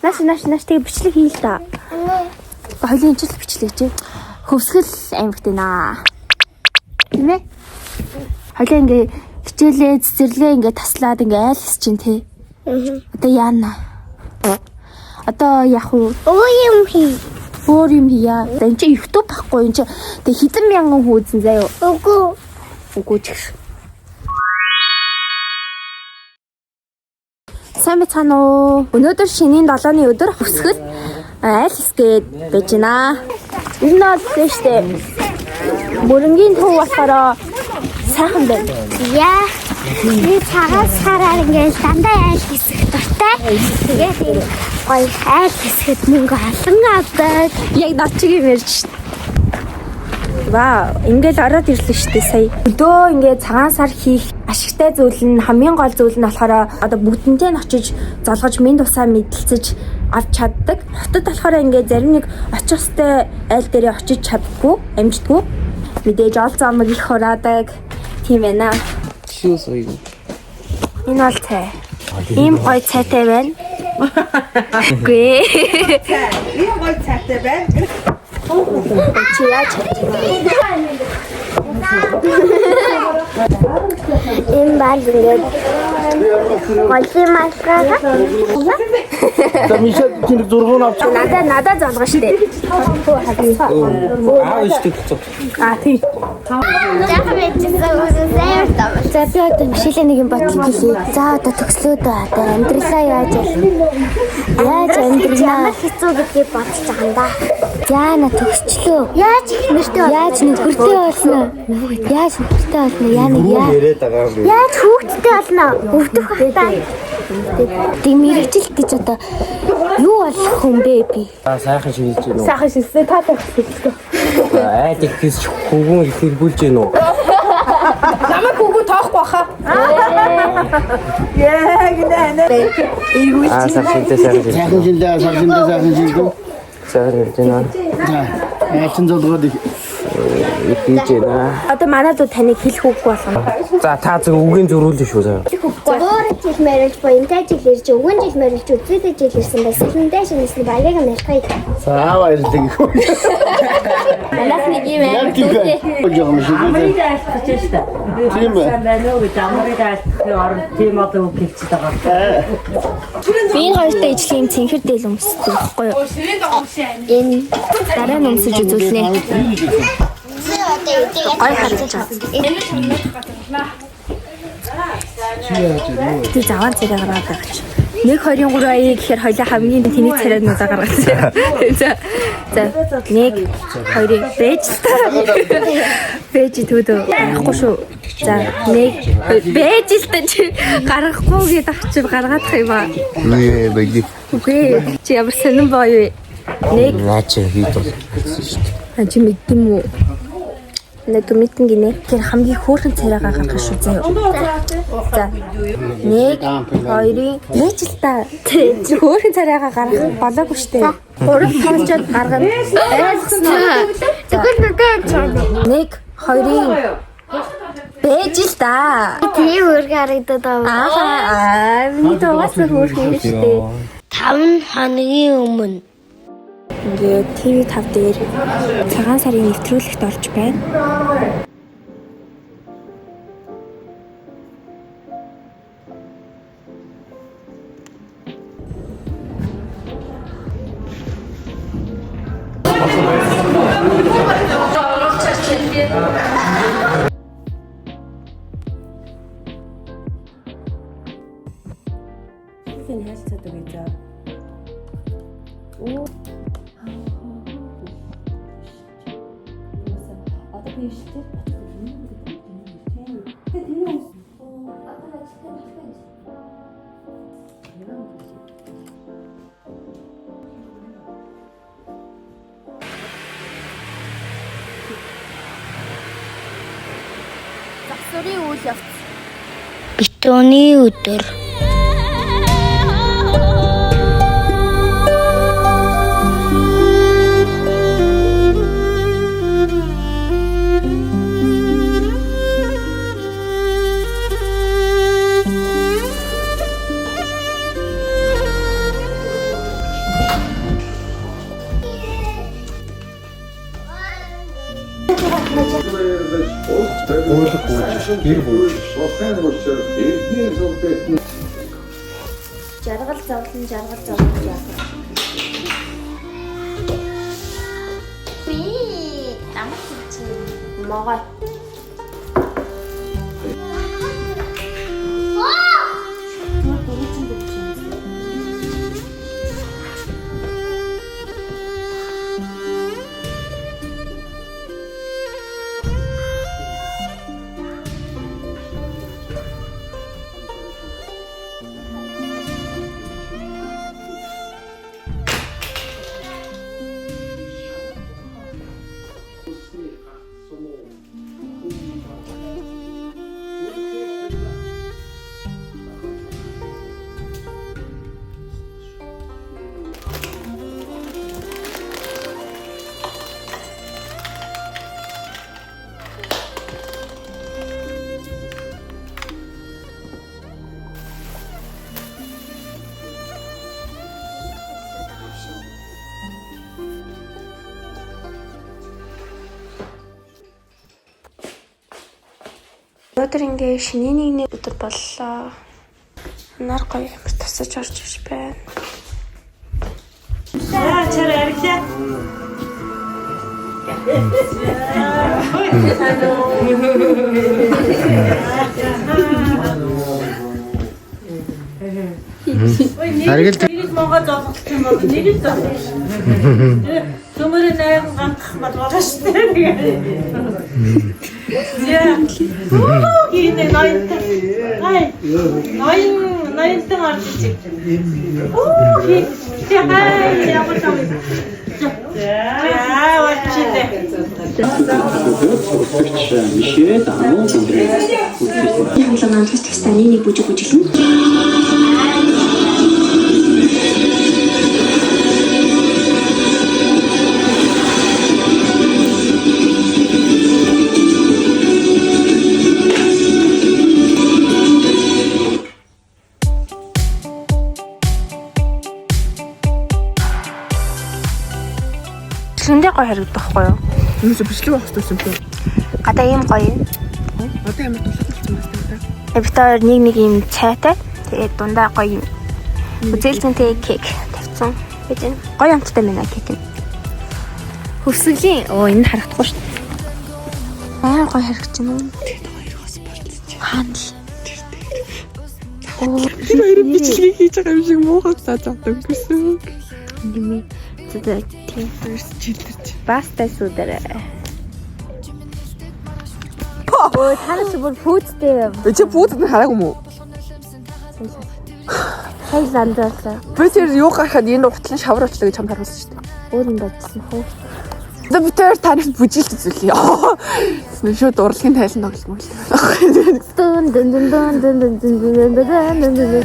Нааш тэг бичлэг хийл та. Хоёлын жил бичлэг чи. Хөвсгөл аймагт байна. Тийм ээ? Хоёлаа ингээ хичээлээ цэцэрлээ ингээ таслаад ингээ айл хэс чинь тий. Одоо яана. Одоо яг уу юм хий. Өөр юм хийя. Энд чи YouTube байхгүй юм чи. Тэг хэдэн мянган хүн үзэн заяа. Үгүй ч. Сайн бацхан уу. Өнөөдөр шинийн 7-ны өдөр хөвсгөл айл хэсгээд байж байна. Энэ нь бол штэ. Мөрөнгийн төв болохоор сайхан байна. Яа. Би цагаас хараар ингээд дандаа айл хэсэх дуртай. Тэгээд гоё айл хэсэхэд мөнгө олон авдаг. Яг над чиг юм ярьж штэ. Вау, ингээл ороод ирлээ штэ сая. Өдөө ингээд цагаан сар хийх ашигтай зүйл нь хамгийн гол зүйл нь болохоор одоо бүгднтэй нь очиж золгож минь тусаа мэдлцэж авч чаддаг. Хотод болохоор ингээд зарим нэг очих хөстэй айл дээрээ очиж чаддгүй, амждаггүй. Мэдээж ол замыг их хураадаг. Тийм ээ. Шүү соёо. Энэ бол цай. Ийм гоё цайтай байна. Гүй. Ийм гоё цайтай байна. Чи яаж Энэ баг ингээд голын маскара. Тамиша чинь зургуун авч. надад залгаа штэ. Аа ishte гэсэн. Тийм. Яг мэдчихсэн үү? За би одоо мишэлээ нэг юм бодлоо хэлье. За одоо төгслөөд одоо амьдралаа яаж амьдрнаа. Ямар хэцүү гэдгийг бодож байгаа юм да. Яана төгсчлөө. Яаж их нэртэй Яаж нөхөртэй болно? Яаж нөхөртэй болно? Яана Яриад байгаа юм. Яаж хүүхдтэй болно? Өвдөх хатаа. Тэг мэрэгжил гэж одоо юу болох хүн бэ би? Сайхан шийдэж гэнэ үү? Сайхан шилсээ таатай хэлсэн. Айд ихс хөвгөн их хөргүүлж гэнэ үү? Намайг хүүгүү тоохгүй баха. Яа гинэ. Сайхан шийдэж. Сайхан шилдэ. Сайхан гэнэ. Яачин зодгоод Их хийж байна. Одоо манайд таныг хэлэх үгүй болгоно. За та зөв үгийн зөрүүлнэ шүү заа. Өөр жил мэрэж буянтай жил ирж өвгөн жил мэрэж үзээтэй жил ирсэн байсан. Хүндээ шинэсний баярыг амжилттай. саава ирлэг. Манайх нэг юм Яг тийм. Жоо юм шиг. Амрыг айлтгаж штэ. Тийм ээ. Сайн байна уу гэж амрыг айлтгахын оронд тийм одоо үг хэлчихэж байгаа. би хоёртой ижлэгийн цэнхэр дээл өмсдөг байхгүй юу? Энэ дараа нь өмсөж үзүүлнэ. Гой харагдаж байна. Тэг заван царай гаргаад байгаа ч. 1 2 3 ая гэхээр хоёлаа хамгийн тэний царайнуудаа гаргаж байна. За 1 2 бэж. Бэж түүдөө гарахгүй шүү. За 1 бэж л та чи гаргахгүй гээд авчир гаргаадах юм аа. Нээ бэги. Үгүй чи ямар сонирн боё вэ? 1 Наач хийд бол гэсэн шүү дээ. чи мэддэм үү? Нэг мэдэн гинэ. Тэр хамгийн хөөрхөн царайгаа гаргах шүү заяа. За 1 2 бэж л та. Чи хөөрхөн царайгаа гаргах болоогүй штэ. 3 хамчаад гаргана. Тэгвэл нүдээ 1 2 бэж л та. тийм өөр харагдаад байгаа. Миний тоогоос хөөрхөн штэ. 5 хоногийн өмнө Ингээ TV5 дээр цагаан сарын нэвтрүүлэгт орж байна. Энэ хэлцээдэг гэж. Засварын үйл явц. битүүний өдөр. Жаргал зовлон яах. Би намайг чи Могой. Өдөр ингээ шинийн нэг өдөр боллоо. Нар гоё юм тасаж орж иж байна. Чара арилаа. Харгал Нэг Монгол зовлох юм бол нэг л зовлох. Төмөрөө найран ганцхан болгоо шүү дээ. Яа. Кинэ найт. Ай. Найт орж ичиг. Яа, ямар тав. Яа, вачиде. Хангалан амтлагч тестаны нэг бүжиг бүжиглэн. Тэндээ гоё харагдах байхгүй юу? Юусе бичлэг авах гэсэн юм бэ? Гадаа ийм гоё. Одоо ямар тулгуурлсан байна та? Битээр нэг ийм цайтай. Тэгээд дундаа гоё юм. Үзэлцэнтэй кек тавьсан. Бид энэ гоё амттай байна кек нь. Хөвсгөлийн энэ харагдахгүй шүү дээ. Аа гоё харагдаж байна. Тэгээд хоёроос болчихсон. Хаана л. Тэр хоёр бичлэг хийж байгаа юм шиг муухай цаацаад өнгөсөн. Ними зэтэй тийм Жилдэрч. бастай сүдэрэ. Өө танаас бүр фүүдтэй. Чи буудад нь хараагүй мүү? Хай ландарлаа. Би тэр юу гарахад энэ утлан шавар утлаа гэж чамд харуулсан шүү дээ. Өөр юм бодсон хөө. За би тэр таныг бүжилт үзүүлээ. Шууд урлагийн тайлан тоглоом л байна. Дун дун дун дун дун дун дун дун дун.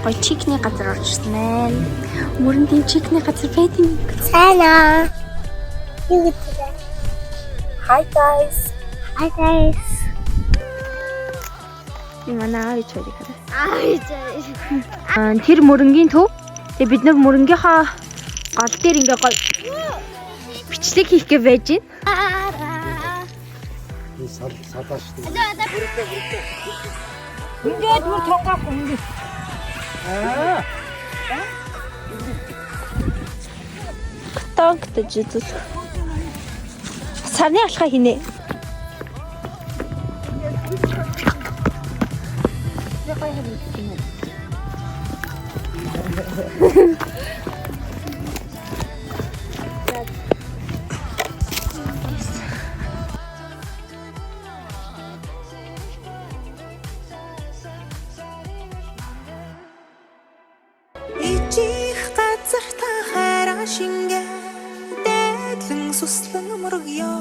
Гой чикний газар орж ирсэн байна. Мөрөнд тийм чикний газар байдаг. Сайна. Юу гэдэг вэ? Hi guys. Hi guys. Манай аавч байдаг. Аа. Тэр мөрөнгийн төв. Тэгээ бид нар мөрөнгийнхаа гол дээр ингээ гол бичлэг хийх гэж байж байна. Ингээд бүр тонгохгүй ингээд. Тагт жижиг. Сарны алхаа хийнэ. Ичих газар та хайраа шингэ дэглэн суслан мөргё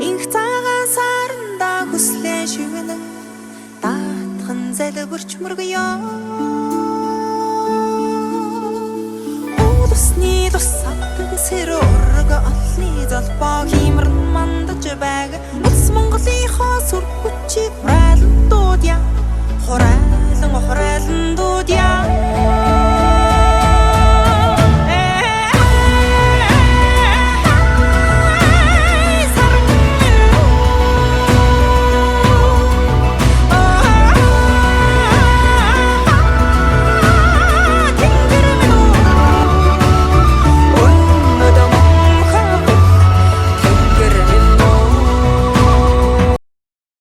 инх цагаан саранда хүслээ шивнэ даатхан залбирч мөргё Удасны тусаад сэр өргө олны залбаа химрэн мандаж байг